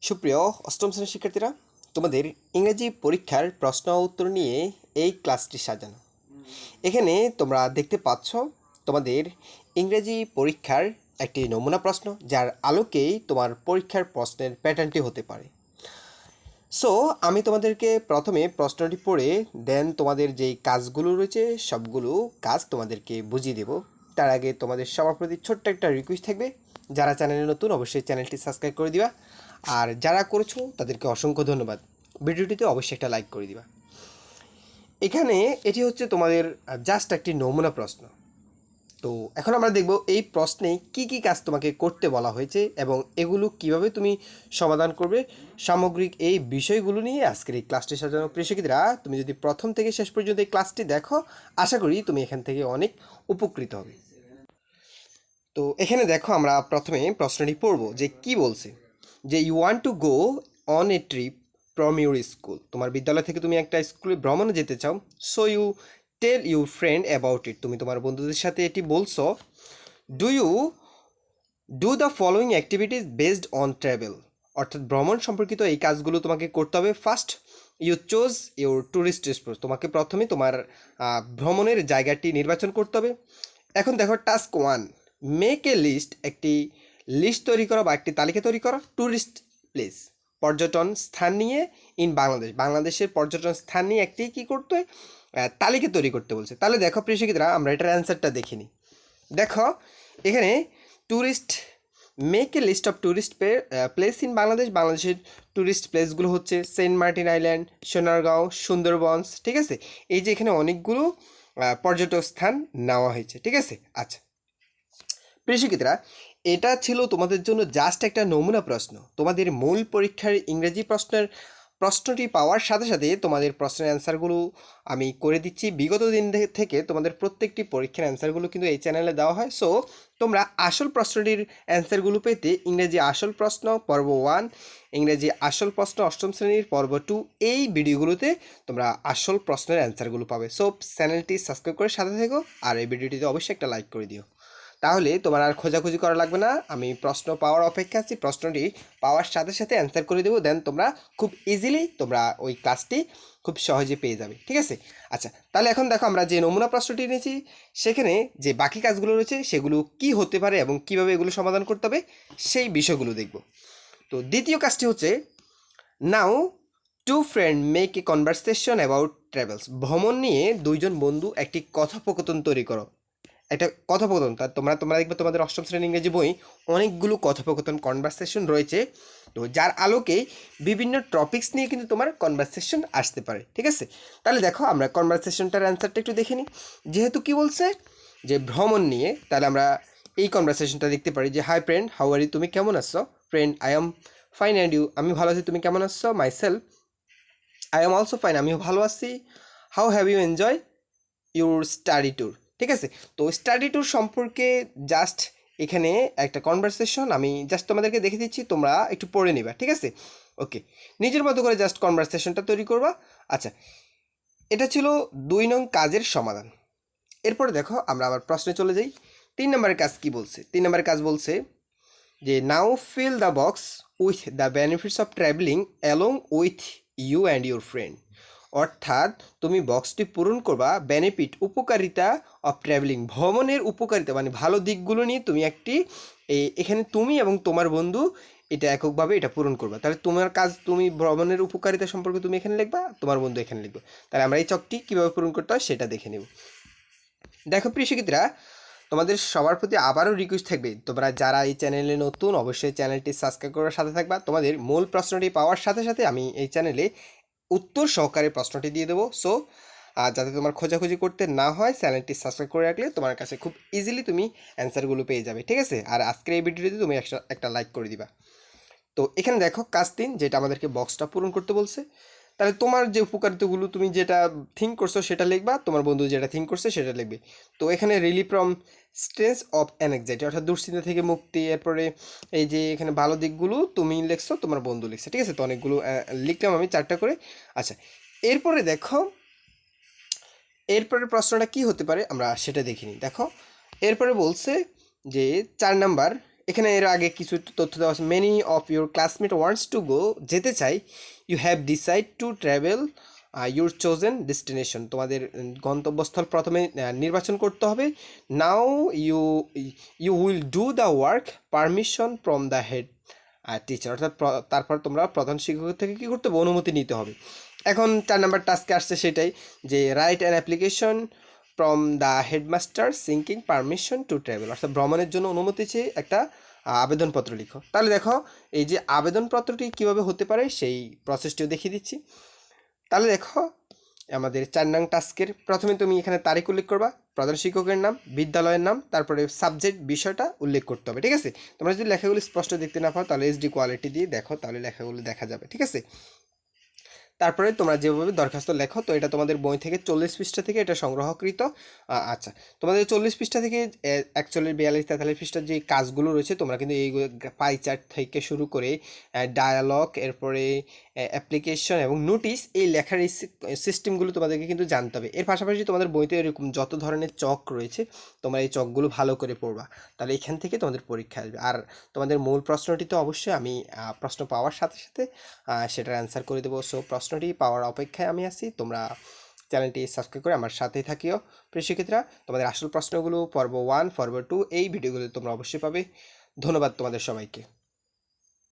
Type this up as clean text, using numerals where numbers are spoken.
সুপ্রিয় অষ্টম শ্রেণীর শিক্ষার্থীরা, তোমাদের ইংরেজি পরীক্ষার প্রশ্ন উত্তর নিয়ে এই ক্লাসটি সাজানো। এখানে তোমরা দেখতে পাচ্ছ তোমাদের ইংরেজি পরীক্ষার একটি নমুনা প্রশ্ন, যার আলোকেই তোমার পরীক্ষার প্রশ্নের প্যাটার্নটি হতে পারে। সো আমি তোমাদেরকে প্রথমে প্রশ্নটি পড়ে দেন তোমাদের যেই কাজগুলো রয়েছে সবগুলো কাজ তোমাদেরকে বুঝিয়ে দেব। তার আগে তোমাদের সবার প্রতি ছোট্ট একটা রিকোয়েস্ট থাকবে, যারা চ্যানেলে নতুন অবশ্যই চ্যানেলটি সাবস্ক্রাইব করে দিবা, আর যারা করেছো তাদেরকে অসংখ্য ধন্যবাদ। ভিডিওটিতে অবশ্যই একটা লাইক করে দিবা। এখানে এটি হচ্ছে তোমাদের জাস্ট একটি নমুনা প্রশ্ন। তো এখন আমরা দেখব এই প্রশ্নে কি কি কাজ তোমাকে করতে বলা হয়েছে এবং এগুলো কিভাবে তুমি সমাধান করবে। সামগ্রিক এই বিষয়গুলো নিয়ে আজকের এই ক্লাসটি সাজানো। প্রিয় শিক্ষার্থীরা, তুমি যদি প্রথম থেকে শেষ পর্যন্ত এই ক্লাসটি দেখো, আশা করি তুমি এখান থেকে অনেক উপকৃত হবে। তো এখানে দেখো, আমরা প্রথমে প্রশ্নটি পড়ব যে কি বলছে, যে you want to go on a trip from your school. তোমার বিদ্যালয় থেকে তুমি একটা স্কুলে ভ্রমণে যেতে চাও। So you tell your friend about it. তুমি তোমার বন্ধুদের সাথে এটি বলছো। Do you do the following activities based on travel. অর্থাৎ ভ্রমণ সম্পর্কিত এই কাজগুলো তোমাকে করতে হবে। First, you choose your tourist spot. তোমাকে প্রথমে তোমার ভ্রমণের জায়গাটি নির্বাচন করতে হবে। এখন দেখো টাস্ক 1, মেক এ লিস্ট। একটি লিস্ট তৈরি করো বা একটি তালিকা তৈরি করো। ট্যুরিস্ট প্লেস, পর্যটন স্থান নিয়ে ইন বাংলাদেশ। বাংলাদেশের পর্যটন স্থান নিয়ে একটি কী করতে হয়, তালিকা তৈরি করতে বলছে। তাহলে দেখো প্রিয় শিক্ষার্থীরা, আমরা এটার অ্যান্সারটা দেখে নিই। দেখো এখানে tourist, make a list of tourist place in Bangladesh. বাংলাদেশের ট্যুরিস্ট প্লেসগুলো হচ্ছে Saint Martin Island, Sonargaon, Sundarbans. ঠিক আছে, এই যে এখানে অনেকগুলো পর্যটক স্থান নেওয়া হয়েছে। ঠিক আছে, আচ্ছা প্রিয় শিক্ষার্থীরা, এটা ছিল তোমাদের জন্য জাস্ট একটা নমুনা প্রশ্ন। তোমাদের মূল পরীক্ষার ইংরেজি প্রশ্নটি পাওয়ার সাথে সাথে তোমাদের প্রশ্নের অ্যান্সারগুলো আমি করে দিচ্ছি। বিগত দিন থেকে তোমাদের প্রত্যেকটি পরীক্ষার অ্যান্সারগুলো কিন্তু এই চ্যানেলে দেওয়া হয়। সো তোমরা আসল প্রশ্নটির অ্যান্সারগুলো পেতে ইংরেজি আসল প্রশ্ন পর্ব 1, ইংরেজি আসল প্রশ্ন অষ্টম শ্রেণীর পর্ব 2, এই ভিডিওগুলোতে তোমরা আসল প্রশ্নের অ্যান্সারগুলো পাবে। সো চ্যানেলটি সাবস্ক্রাইব করে সাথে থেকো, আর এই ভিডিওটিতে অবশ্যই একটা লাইক করে দিও। তাহলে তোমার আর খোঁজাখুঁজি করা লাগবে না। আমি প্রশ্ন পাওয়ার অপেক্ষা আছি, প্রশ্নটি পাওয়ার সাথে সাথে অ্যান্সার করে দেবো। দেন তোমরা খুব ইজিলি তোমরা ওই ক্লাসটি খুব সহজে পেয়ে যাবে। ঠিক আছে, আচ্ছা তাহলে এখন দেখো, আমরা যে নমুনা প্রশ্নটি নিয়েছি সেখানে যে বাকি কাজগুলো রয়েছে সেগুলো কি হতে পারে এবং কিভাবে এগুলো সমাধান করতে হবে সেই বিষয়গুলো দেখব। তো দ্বিতীয় কাজটি হচ্ছে, now to friend make a conversation about travels. ভ্রমণ নিয়ে দুইজন বন্ধু একটি কথোপকথন তৈরি করো। একটা কথোপকথন, তা তোমরা তোমরা দেখবে তোমাদের অষ্টম শ্রেণীর ইংরেজি বই অনেকগুলো কথোপকথন কনভারসেশন রয়েছে। তো যার আলোকে বিভিন্ন টপিকস নিয়ে কিন্তু তোমার কনভারসেশন আসতে পারে। ঠিক আছে, তাহলে দেখো আমরা কনভারসেশনটার অ্যান্সারটা একটু দেখে নিই। যেহেতু কি বলছে যে ভ্রমণ নিয়ে, তাহলে আমরা এই কনভারসেশনটা দেখতে পারি যে hi friend, how are you. তুমি কেমন আছো? Friend, I am fine and you. আমি ভালো আছি, তুমি কেমন আছো? Myself, I am also fine, আমিও ভালো আছি। How have you enjoy your study tour. ঠিক আছে, তো স্টাডি ট্যুর সম্পর্কে জাস্ট এখানে একটা কনভারসেশন আমি জাস্ট তোমাদেরকে দেখে দিচ্ছি, তোমরা একটু পড়ে নিবা। ঠিক আছে, ওকে, নিজের মতো করে জাস্ট কনভারসেশনটা তৈরি করবা। আচ্ছা, এটা ছিল 2 নং কাজের সমাধান। এরপরে দেখো আমরা আবার প্রশ্নে চলে যাই। 3 নম্বরের কাজ কি বলছে? 3 নম্বরের কাজ বলছে যে now fill the box with the benefits of travelling along with you and your friend. অর্থাৎ তুমি বক্সটি পূরণ করবা বেনিফিট, উপকারিতা অফ ট্রাভেলিং, ভ্রমণের উপকারিতা মানে ভালো দিকগুলো নিয়ে তুমি একটি এখানে তুমি এবং তোমার বন্ধু এটা এককভাবে এটা পূরণ করবা। তাহলে তোমার কাজ, তুমি ভ্রমণের উপকারিতা সম্পর্কে তুমি এখানে লিখবা, তোমার বন্ধু এখানে লিখবে। তাহলে আমরা এই চকটি কীভাবে পূরণ করতে হয় সেটা দেখে নেব। দেখো প্রিয় শিক্ষার্থীরা, তোমাদের সবার প্রতি আবারও রিকোয়েস্ট থাকবে, তোমরা যারা এই চ্যানেলে নতুন অবশ্যই চ্যানেলটি সাবস্ক্রাইব করার সাথে থাকবা। তোমাদের মূল প্রশ্নটি পাওয়ার সাথে সাথে আমি এই চ্যানেলে উত্তর সহকারে প্রশ্নটি দিয়ে দেবো। সো যাতে তোমার খোঁজাখুঁজি করতে না হয়, চ্যানেলটি সাবস্ক্রাইব করে রাখলে তোমার কাছে খুব ইজিলি তুমি অ্যান্সারগুলো পেয়ে যাবে। ঠিক আছে, আর আজকের এই ভিডিওটিতে তুমি একটা লাইক করে দিবা। তো এখানে দেখো কাজ 3, যেটা আমাদেরকে বক্সটা পূরণ করতে বলছে। তাহলে তোমার যে উপকারিতাগুলো তুমি যেটা থিঙ্ক করছো সেটা লিখবা, তোমার বন্ধু যেটা থিঙ্ক করছে সেটা লিখবে। তো এখানে relief from stress of anxiety, অর্থাৎ দুশ্চিন্তা থেকে মুক্তি। এরপরে এই যে এখানে ভালো দিকগুলো তুমি লিখছো, তোমার বন্ধু লিখছে। ঠিক আছে, তো অনেকগুলো লিখলাম আমি 4টা করে। আচ্ছা, এরপরে দেখো এরপরে প্রশ্নটা কি হতে পারে আমরা সেটা দেখে নিই। দেখো এরপরে বলছে যে 4 নাম্বার, এখানে এর আগে কিছু তথ্য দেওয়া আছে, many of your classmate wants to go, যেতে চাই, you have decide to travel your chosen destination, তোমাদের গন্তব্যস্থল প্রথমে নির্বাচন করতে হবে। Now you you will do the work, permission from the head teacher, অর্থাৎ তারপর তোমরা প্রধান শিক্ষকের থেকে কী করতে হবে, অনুমতি নিতে হবে। এখন 4 নাম্বার টাস্কে আসছে সেটাই, যে write an application from the headmaster sinking permission to travel, অর্থাৎ ভ্রমণের জন্য অনুমতি চেয়ে একটা আবেদনপত্র লিখো। তাহলে দেখো এই যে আবেদনপত্রটি কীভাবে হতে পারে সেই প্রসেসটিও দেখিয়ে দিচ্ছি। তাহলে দেখো আমাদের 4 নং টাস্কের প্রথমে তুমি এখানে তারিখ উল্লেখ করবা, প্রধান শিক্ষকের নাম, বিদ্যালয়ের নাম, তারপরে সাবজেক্ট বিষয়টা উল্লেখ করতে হবে, ঠিক আছে। তোমরা যদি লেখাগুলো স্পষ্ট দেখতে না পাও তাহলে এইচডি কোয়ালিটি দিয়ে দেখো, তাহলে লেখাগুলো দেখা যাবে, ঠিক আছে। তারপরে তোমরা যেভাবে দরখাস্ত লেখো, তো এটা তোমাদের বই থেকে 40 পৃষ্ঠা থেকে এটা সংগ্রহকৃত। আচ্ছা, তোমাদের 40 পৃষ্ঠা থেকে 41, 42, 43 পৃষ্ঠার যে কাজগুলো রয়েছে তোমরা কিন্তু এই পাই চার্ট থেকে শুরু করে ডায়ালগ, এরপরে অ্যাপ্লিকেশন এবং নোটিশ, এই লেখার এই সিস্টেমগুলো তোমাদেরকে কিন্তু জানতে হবে। এর পাশাপাশি তোমাদের বইতে এরকম যত ধরনের চক রয়েছে তোমরা এই চকগুলো ভালো করে পড়বা, তাহলে এখান থেকে তোমাদের পরীক্ষা আসবে। আর তোমাদের মূল প্রশ্নটি তো অবশ্যই আমি প্রশ্ন পাওয়ার সাথে সাথে সেটার অ্যান্সার করে দেবো। সো প্রশ্নটি পাওয়ার অপেক্ষায় আমি আছি, তোমরা চ্যানেলটি সাবস্ক্রাইব করে আমার সাথেই থাকিও। প্রিয় শিক্ষার্থীরা, তোমাদের আসল প্রশ্নগুলো পর্ব 1, পর্ব 2 এই ভিডিওগুলো তোমরা অবশ্যই পাবে। ধন্যবাদ তোমাদের সবাইকে।